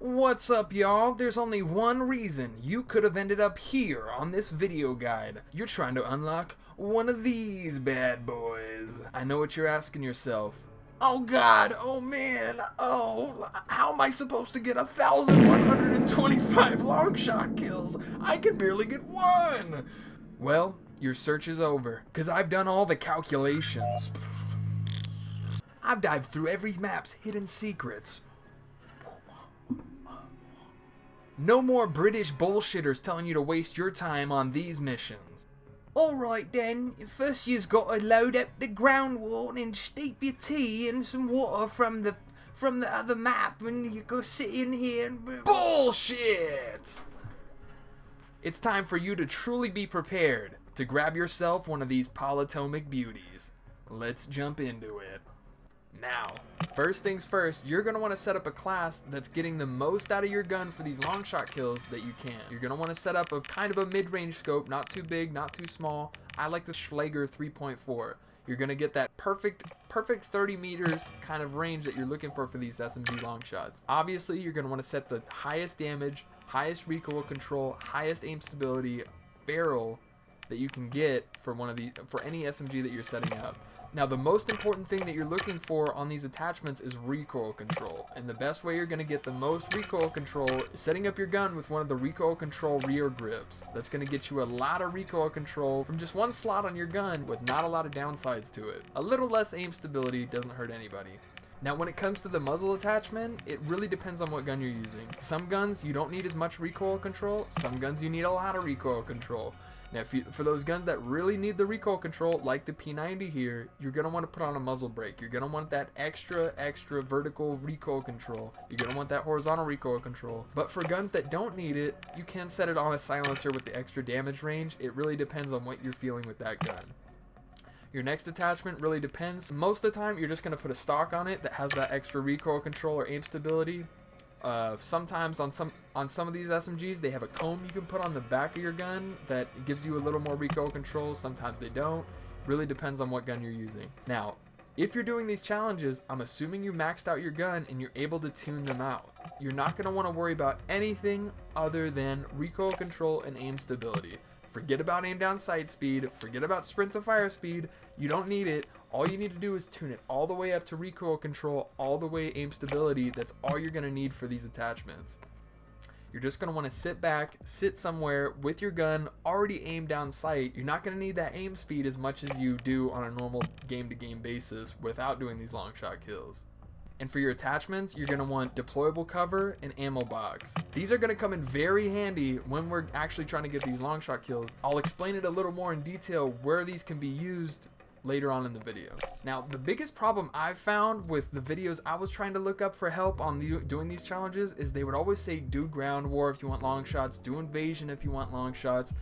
What's up, y'all? There's only one reason you could have ended up here on this video guide. You're trying to unlock one of these bad boys. I know what you're asking yourself. Oh god, oh man, oh, how am I supposed to get 1,125 longshot kills? I can barely get one! Well, your search is over, because I've done all the calculations. I've dived through every map's hidden secrets. No more British bullshitters telling you to waste your time on these missions. Alright then, first you've got to load up the Groundwar and steep your tea in some water from the other map, and you go sit in here and... Bullshit! It's time for you to truly be prepared to grab yourself one of these polyatomic beauties. Let's jump into it. Now, first things first, you're going to want to set up a class that's getting the most out of your gun for these long shot kills that you can. You're going to want to set up a kind of a mid-range scope, not too big, not too small. I like the Schlager 3.4. You're going to get that perfect 30 meters kind of range that you're looking for these SMG long shots. Obviously, you're going to want to set the highest damage, highest recoil control, highest aim stability barrel that you can get for any SMG that you're setting up. Now, the most important thing that you're looking for on these attachments is recoil control. And the best way you're going to get the most recoil control is setting up your gun with one of the recoil control rear grips. That's going to get you a lot of recoil control from just one slot on your gun with not a lot of downsides to it. A little less aim stability doesn't hurt anybody. Now, when it comes to the muzzle attachment, it really depends on what gun you're using. Some guns, you don't need as much recoil control. Some guns, you need a lot of recoil control. Now, for those guns that really need the recoil control, like the P90 here, you're going to want to put on a muzzle brake. You're going to want that extra vertical recoil control. You're going to want that horizontal recoil control. But for guns that don't need it, you can set it on a silencer with the extra damage range. It really depends on what you're feeling with that gun. Your next attachment really depends. Most of the time, you're just going to put a stock on it that has that extra recoil control or aim stability. Sometimes on some of these SMGs, they have a comb you can put on the back of your gun that gives you a little more recoil control. Sometimes they don't. Really depends on what gun you're using. Now, if you're doing these challenges, I'm assuming you maxed out your gun and you're able to tune them out. You're not going to want to worry about anything other than recoil control and aim stability. Forget about aim down sight speed. Forget about sprint to fire speed. You don't need it. All you need to do is tune it all the way up to recoil control, all the way aim stability. That's all you're going to need for these attachments. You're just going to want to sit back, sit somewhere with your gun already aimed down sight. You're not going to need that aim speed as much as you do on a normal game-to-game basis without doing these long shot kills. And for your attachments, you're going to want deployable cover and ammo box. These are going to come in very handy when we're actually trying to get these long shot kills. I'll explain it a little more in detail where these can be used later on in the video. Now, the biggest problem I've found with the videos I was trying to look up for help on doing these challenges is they would always say do ground war if you want long shots, do invasion if you want long shots.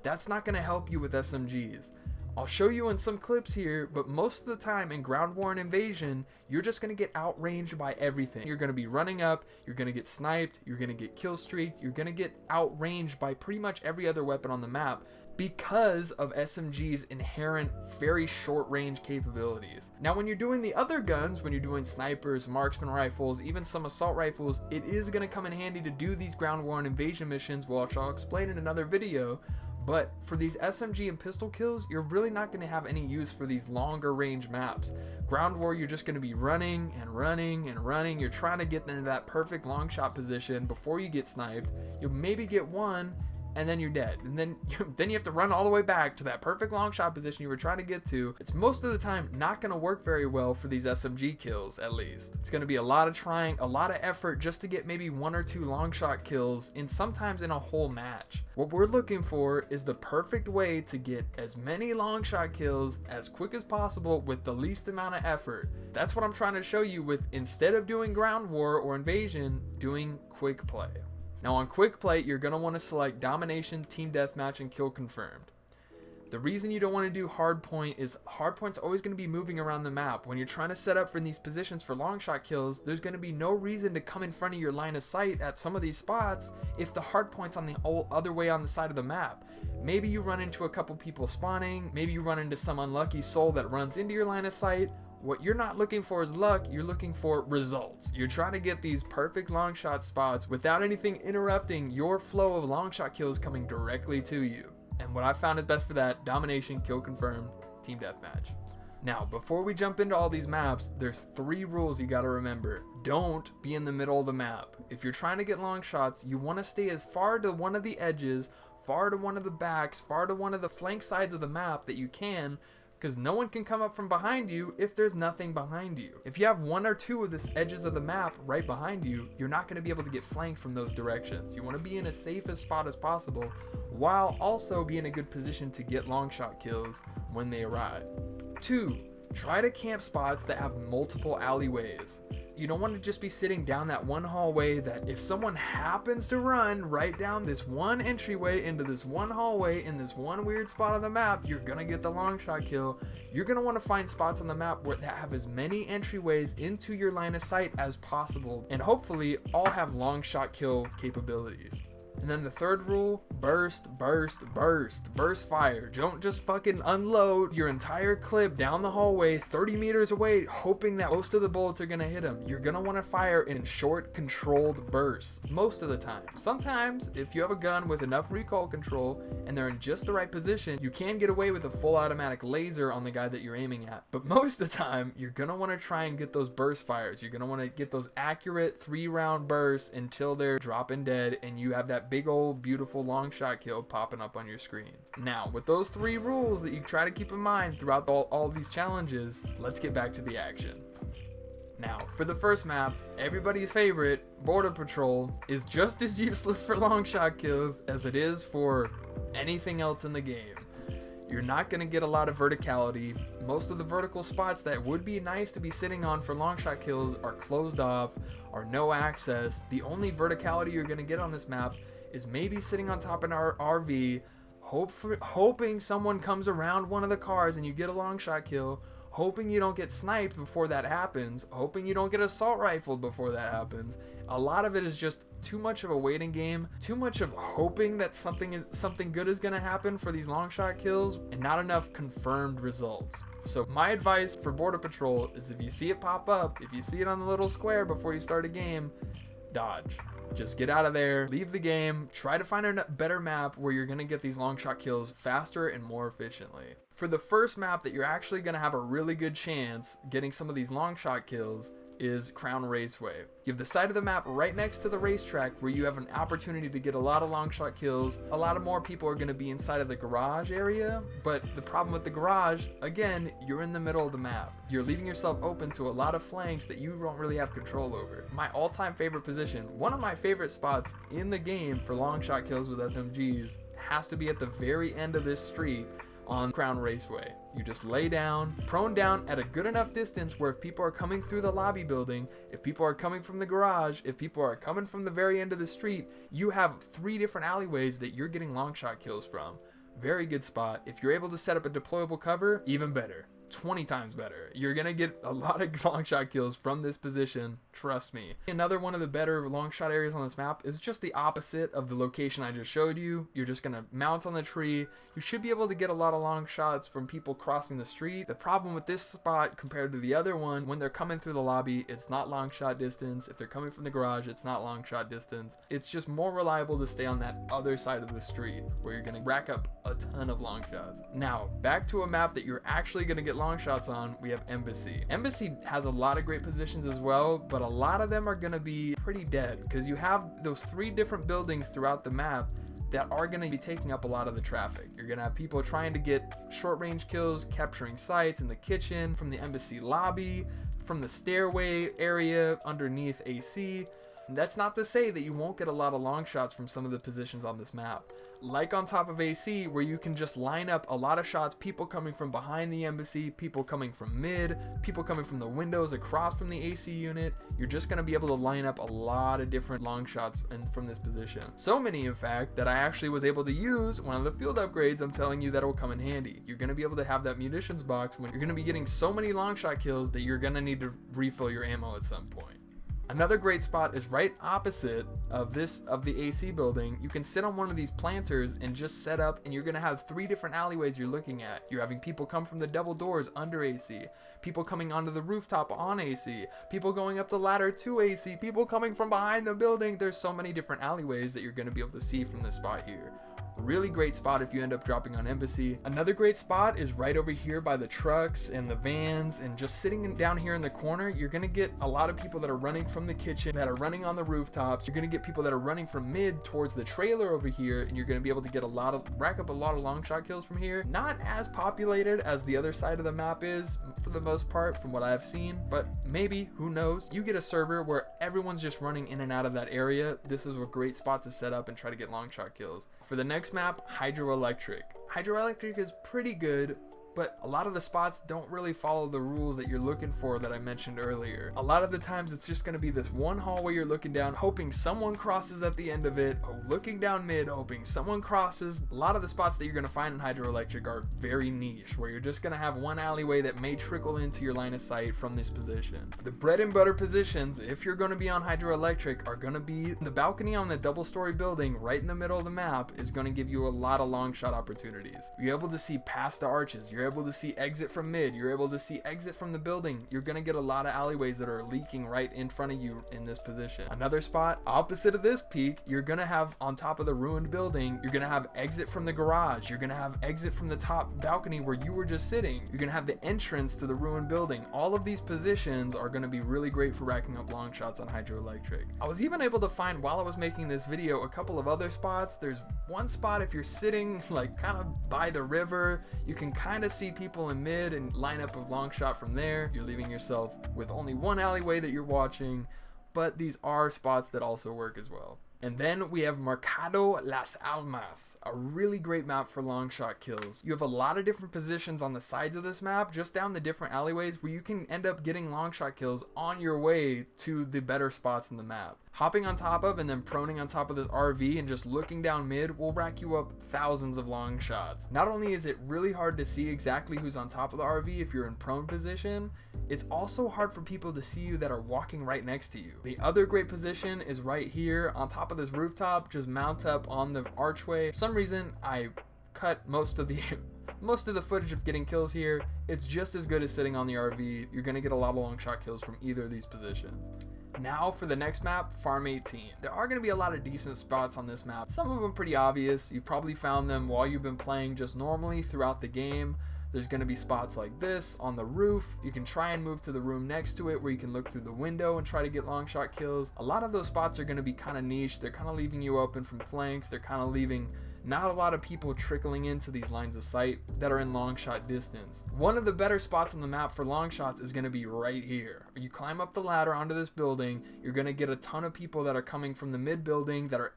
That's not going to help you with SMGs. I'll show you in some clips here, but most of the time in ground war and invasion, you're just going to get outranged by everything. You're going to be running up, you're going to get sniped, you're going to get kill streaked, you're going to get outranged by pretty much every other weapon on the map because of SMG's inherent very short range capabilities. Now, when you're doing the other guns, when you're doing snipers, marksman rifles, even some assault rifles, it is going to come in handy to do these ground war and invasion missions, which I'll explain in another video. But for these SMG and pistol kills, you're really not going to have any use for these longer range maps. Ground war, you're just going to be running and running and running. You're trying to get into that perfect long shot position before you get sniped. You'll maybe get one, and then you're dead. And then you have to run all the way back to that perfect long shot position you were trying to get to. It's most of the time not going to work very well for these SMG kills, at least. It's going to be a lot of trying, a lot of effort just to get maybe 1 or 2 long shot kills, and sometimes in a whole match. What we're looking for is the perfect way to get as many long shot kills as quick as possible with the least amount of effort. That's what I'm trying to show you with, instead of doing ground war or invasion, doing quick play. Now on quick play, you're going to want to select domination, team deathmatch, and kill confirmed. The reason you don't want to do hardpoint is hardpoint's always going to be moving around the map. When you're trying to set up for these positions for long shot kills, there's going to be no reason to come in front of your line of sight at some of these spots if the hardpoint's on the other way on the side of the map. Maybe you run into a couple people spawning, maybe you run into some unlucky soul that runs into your line of sight, what you're not looking for is luck, you're looking for results. You're trying to get these perfect long shot spots without anything interrupting your flow of long shot kills coming directly to you. And what I found is best for that: domination, kill confirmed, team deathmatch. Now, before we jump into all these maps, there's 3 rules you gotta remember. Don't be in the middle of the map. If you're trying to get long shots, you wanna stay as far to one of the edges, far to one of the backs, far to one of the flank sides of the map that you can, because no one can come up from behind you if there's nothing behind you. If you have 1 or 2 of the edges of the map right behind you, you're not going to be able to get flanked from those directions. You want to be in as safe a spot as possible, while also be in a good position to get long shot kills when they arrive. 2, try to camp spots that have multiple alleyways. You don't want to just be sitting down that one hallway that if someone happens to run right down this one entryway into this one hallway in this one weird spot on the map, you're gonna get the long shot kill. You're gonna want to find spots on the map that have as many entryways into your line of sight as possible, and hopefully all have long shot kill capabilities. And then the 3rd rule: burst, burst, burst. Burst fire. Don't just fucking unload your entire clip down the hallway 30 meters away hoping that most of the bullets are gonna hit them. You're gonna want to fire in short, controlled bursts most of the time. Sometimes, if you have a gun with enough recoil control and they're in just the right position, you can get away with a full automatic laser on the guy that you're aiming at. But most of the time, you're gonna want to try and get those burst fires. You're gonna want to get those accurate 3-round bursts until they're dropping dead and you have that big old beautiful long shot kill popping up on your screen. Now, with those 3 rules that you try to keep in mind throughout all these challenges, let's get back to the action. Now, for the first map, everybody's favorite, Border Patrol, is just as useless for long shot kills as it is for anything else in the game. You're not going to get a lot of verticality. Most of the vertical spots that would be nice to be sitting on for long shot kills are closed off, are no access. The only verticality you're going to get on this map is maybe sitting on top of an RV, hoping someone comes around one of the cars and you get a long shot kill, hoping you don't get sniped before that happens, hoping you don't get assault rifled before that happens. A lot of it is just too much of a waiting game, too much of hoping that something good is going to happen for these long shot kills, and not enough confirmed results. So my advice for Border Patrol is, if you see it pop up, if you see it on the little square before you start a game, dodge. Just get out of there, leave the game, try to find a better map where you're going to get these long shot kills faster and more efficiently. For the first map that you're actually going to have a really good chance getting some of these long shot kills is Crown Raceway. You have the side of the map right next to the racetrack where you have an opportunity to get a lot of long shot kills. A lot of more people are going to be inside of the garage area, but the problem with the garage, again, you're in the middle of the map. You're leaving yourself open to a lot of flanks that you don't really have control over. My all-time favorite position, one of my favorite spots in the game for long shot kills with SMGs, has to be at the very end of this street on Crown Raceway. You just lay down, prone down at a good enough distance where if people are coming through the lobby building, if people are coming from the garage, if people are coming from the very end of the street, you have 3 different alleyways that you're getting long shot kills from. Very good spot. If you're able to set up a deployable cover, even better. 20 times better. You're gonna get a lot of long shot kills from this position, trust me. Another one of the better long shot areas on this map is just the opposite of the location I just showed you. You're just gonna mount on the tree. You should be able to get a lot of long shots from people crossing the street. The problem with this spot compared to the other one, when they're coming through the lobby, it's not long shot distance. If they're coming from the garage, it's not long shot distance. It's just more reliable to stay on that other side of the street where you're gonna rack up a ton of long shots. Now, back to a map that you're actually gonna get long shots on, we have Embassy. Embassy has a lot of great positions as well, but a lot of them are going to be pretty dead because you have those 3 different buildings throughout the map that are going to be taking up a lot of the traffic. You're going to have people trying to get short range kills, capturing sites in the kitchen, from the Embassy lobby, from the stairway area underneath AC. And that's not to say that you won't get a lot of long shots from some of the positions on this map. Like on top of AC, where you can just line up a lot of shots, people coming from behind the Embassy, people coming from mid, people coming from the windows across from the AC unit. You're just going to be able to line up a lot of different long shots from this position. So many, in fact, that I actually was able to use one of the field upgrades I'm telling you that will come in handy. You're going to be able to have that munitions box when you're going to be getting so many long shot kills that you're going to need to refill your ammo at some point. Another great spot is right opposite of the AC building. You can sit on one of these planters and just set up, and you're gonna have 3 different alleyways you're looking at. You're having people come from the double doors under AC, people coming onto the rooftop on AC, people going up the ladder to AC, people coming from behind the building. There's so many different alleyways that you're gonna be able to see from this spot here. Really great spot if you end up dropping on Embassy. Another great spot is right over here by the trucks and the vans, and just sitting down here in the corner. You're gonna get a lot of people that are running from the kitchen, that are running on the rooftops. You're gonna get people that are running from mid towards the trailer over here, and you're gonna be able to get rack up a lot of long shot kills from here. Not as populated as the other side of the map is for the most part from what I've seen, but maybe, who knows. You get a server where everyone's just running in and out of that area. This is a great spot to set up and try to get long shot kills. For the next map, Hydroelectric. Hydroelectric is pretty good, but a lot of the spots don't really follow the rules that you're looking for that I mentioned earlier. A lot of the times it's just going to be this one hallway you're looking down, hoping someone crosses at the end of it, looking down mid, hoping someone crosses. A lot of the spots that you're going to find in Hydroelectric are very niche, where you're just going to have one alleyway that may trickle into your line of sight from this position. The bread and butter positions, if you're going to be on Hydroelectric, are going to be the balcony on the double-story building right in the middle of the map is going to give you a lot of long shot opportunities. You're able to see past the arches, you're able to see exit from mid, you're able to see exit from the building. You're gonna get a lot of alleyways that are leaking right in front of you in this position. Another spot opposite of this peak, you're gonna have on top of the ruined building, you're gonna have exit from the garage, you're gonna have exit from the top balcony where you were just sitting, you're gonna have the entrance to the ruined building. All of these positions are gonna be really great for racking up long shots on Hydroelectric. I was even able to find, while I was making this video, a couple of other spots. There's one spot if you're sitting like kind of by the river, you can kind of see people in mid and line up a long shot from there. You're leaving yourself with only one alleyway that you're watching, but these are spots that also work as well. And then we have Mercado Las Almas, a really great map for long shot kills. You have a lot of different positions on the sides of this map, just down the different alleyways, where you can end up getting long shot kills on your way to the better spots in the map. Hopping on top of and then proning on top of this RV and just looking down mid will rack you up thousands of long shots. Not only is it really hard to see exactly who's on top of the RV if you're in prone position, it's also hard for people to see you that are walking right next to you. The other great position is right here on top of this rooftop. Just mount up on the archway. For some reason I cut most of the footage of getting kills here. It's just as good as sitting on the RV. You're gonna get a lot of long shot kills from either of these positions. Now for the next map, Farm 18. There are going to be a lot of decent spots on this map. Some of them pretty obvious. You've probably found them while you've been playing just normally throughout the game. There's going to be spots like this on the roof. You can try and move to the room next to it where you can look through the window and try to get long shot kills. A lot of those spots are going to be kind of niche. They're kind of leaving you open from flanks. They're kind of leaving not a lot of people trickling into these lines of sight that are in long shot distance. One of the better spots on the map for long shots is going to be right here. You climb up the ladder onto this building, you're going to get a ton of people that are coming from the mid building, that are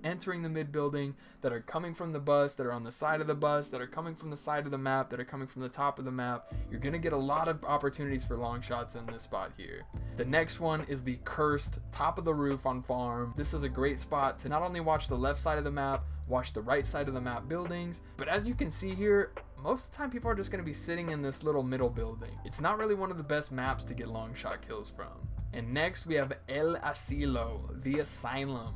entering the mid building, that are coming from the bus, that are on the side of the bus, that are coming from the side of the map, that are coming from the top of the map. You're going to get a lot of opportunities for long shots in this spot here. The next one is the cursed top of the roof on farm. This is a great spot to not only watch the left side of the map, watch the right side of the map buildings, but as you can see here, most of the time people are just going to be sitting in this little middle building. It's not really one of the best maps to get long shot kills from. And next we have El Asilo, the Asylum.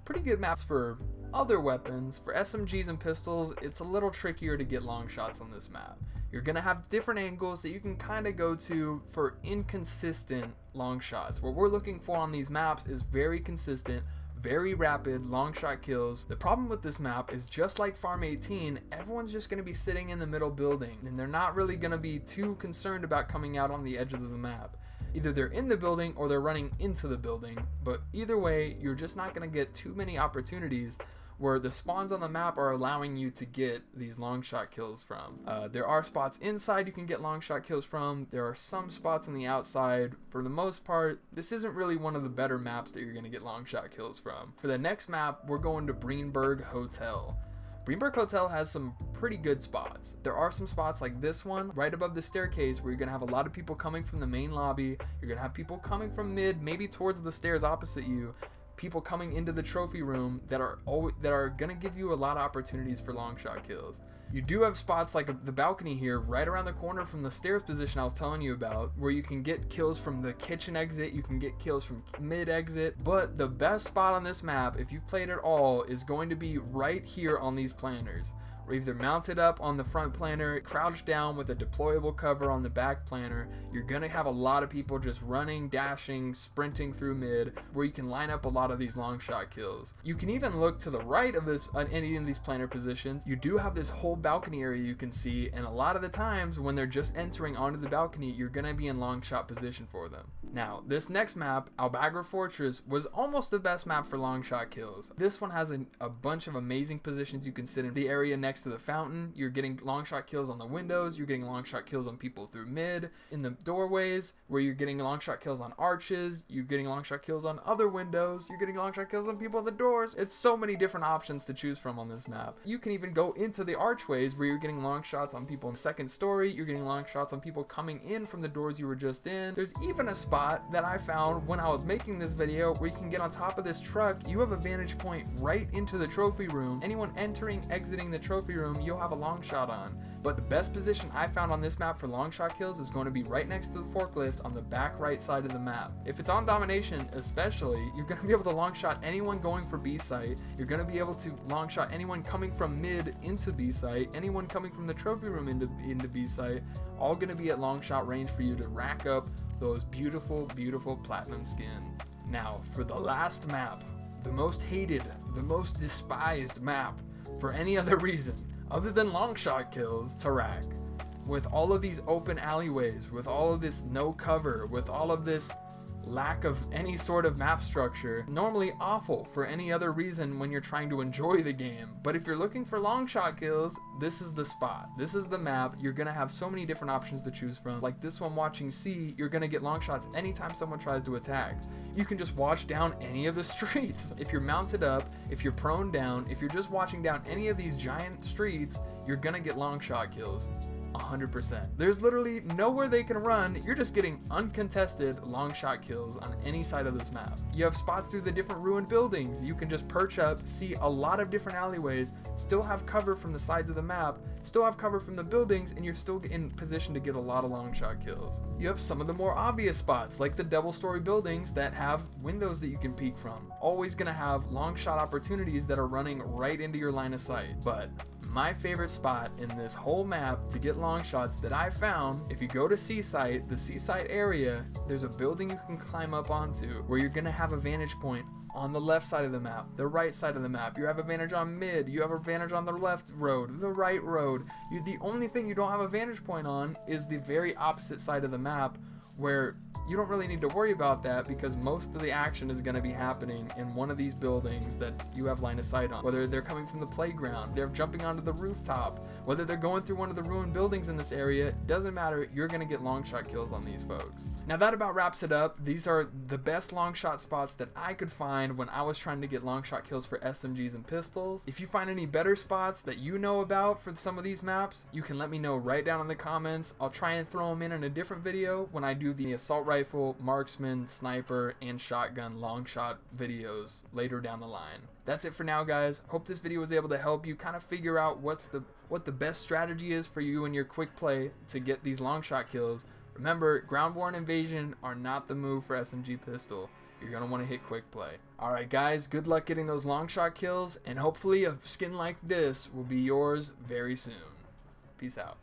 Pretty good maps for other weapons. For SMGs and pistols, it's a little trickier to get long shots on this map. You're going to have different angles that you can kind of go to for inconsistent long shots. What we're looking for on these maps is very consistent, very rapid long shot kills. The problem with this map is, just like Farm 18, everyone's just going to be sitting in the middle building, and they're not really going to be too concerned about coming out on the edges of the map. Either they're in the building or they're running into the building, but either way, you're just not going to get too many opportunities where the spawns on the map are allowing you to get these long shot kills from. There are spots inside you can get long shot kills from. There are some spots on the outside. For the most part, this isn't really one of the better maps that you're going to get long shot kills from. For the next map, we're going to Breenbergh Hotel. Breenbergh Hotel has some pretty good spots. There are some spots like this one right above the staircase where you're going to have a lot of people coming from the main lobby. You're going to have people coming from mid, maybe towards the stairs opposite you. people coming into the trophy room that are gonna give you a lot of opportunities for long shot kills. You do have spots like the balcony here right around the corner from the stairs position I was telling you about, where you can get kills from the kitchen exit, you can get kills from mid exit, but the best spot on this map, if you've played it all, is going to be right here on these planners. Or either mounted up on the front planner, crouched down with a deployable cover on the back planner. You're gonna have a lot of people just running, dashing, sprinting through mid, where you can line up a lot of these long shot kills. You can even look to the right of this on any of these planner positions. You do have this whole balcony area you can see, and a lot of the times when they're just entering onto the balcony, you're gonna be in long shot position for them. Now, this next map, Bagra Fortress, was almost the best map for long shot kills. This one has a bunch of amazing positions you can sit in. The area next to the fountain, you're getting long shot kills on the windows, you're getting long shot kills on people through mid, in the doorways, where you're getting long shot kills on arches, you're getting long shot kills on other windows, you're getting long shot kills on people in the doors. It's so many different options to choose from on this map. You can even go into the archways where you're getting long shots on people in the second story, you're getting long shots on people coming in from the doors you were just in. There's even a spot that I found when I was making this video where you can get on top of this truck. You have a vantage point right into the trophy room. Anyone entering, exiting the trophy room, you'll have a long shot on. But the best position I found on this map for long shot kills is going to be right next to the forklift on the back right side of the map. If it's on domination especially, you're going to be able to long shot anyone going for B site. You're going to be able to long shot anyone coming from mid into B site, anyone coming from the trophy room into B site, all going to be at long shot range for you to rack up those beautiful, beautiful platinum skins. Now, for the last map, the most hated, the most despised map for any other reason other than long shot kills, Taraq. With all of these open alleyways, with all of this no cover, with all of this lack of any sort of map structure, normally awful for any other reason when you're trying to enjoy the game. But if you're looking for long shot kills, this is the spot. This is the map. You're gonna have so many different options to choose from. Like this one watching C, you're gonna get long shots anytime someone tries to attack. You can just watch down any of the streets. If you're mounted up, if you're prone down, if you're just watching down any of these giant streets, you're gonna get long shot kills. 100%. There's literally nowhere they can run. You're just getting uncontested long shot kills on any side of this map. You have spots through the different ruined buildings. You can just perch up, see a lot of different alleyways, still have cover from the sides of the map, still have cover from the buildings, and you're still in position to get a lot of long shot kills. You have some of the more obvious spots, like the double story buildings that have windows that you can peek from. Always gonna have long shot opportunities that are running right into your line of sight. But my favorite spot in this whole map to get long shots that I found, if you go to Seaside, the Seaside area, there's a building you can climb up onto where you're gonna have a vantage point on the left side of the map, the right side of the map. You have advantage on mid, you have advantage on the left road, the right road. The only thing you don't have a vantage point on is the very opposite side of the map, where you don't really need to worry about that because most of the action is going to be happening in one of these buildings that you have line of sight on. Whether they're coming from the playground, they're jumping onto the rooftop, whether they're going through one of the ruined buildings in this area, doesn't matter, you're going to get long shot kills on these folks. Now that about wraps it up. These are the best long shot spots that I could find when I was trying to get long shot kills for SMGs and pistols. If you find any better spots that you know about for some of these maps, you can let me know right down in the comments. I'll try and throw them in a different video when I do the assault rifle, marksman, sniper, and shotgun long shot videos later down the line. That's it for now, guys. Hope this video was able to help you kind of figure out what the best strategy is for you and your quick play to get these long shot kills. Remember, Groundwar and Invasion are not the move for SMG pistol. You're going to want to hit quick play. Alright guys, good luck getting those long shot kills, and hopefully a skin like this will be yours very soon. Peace out.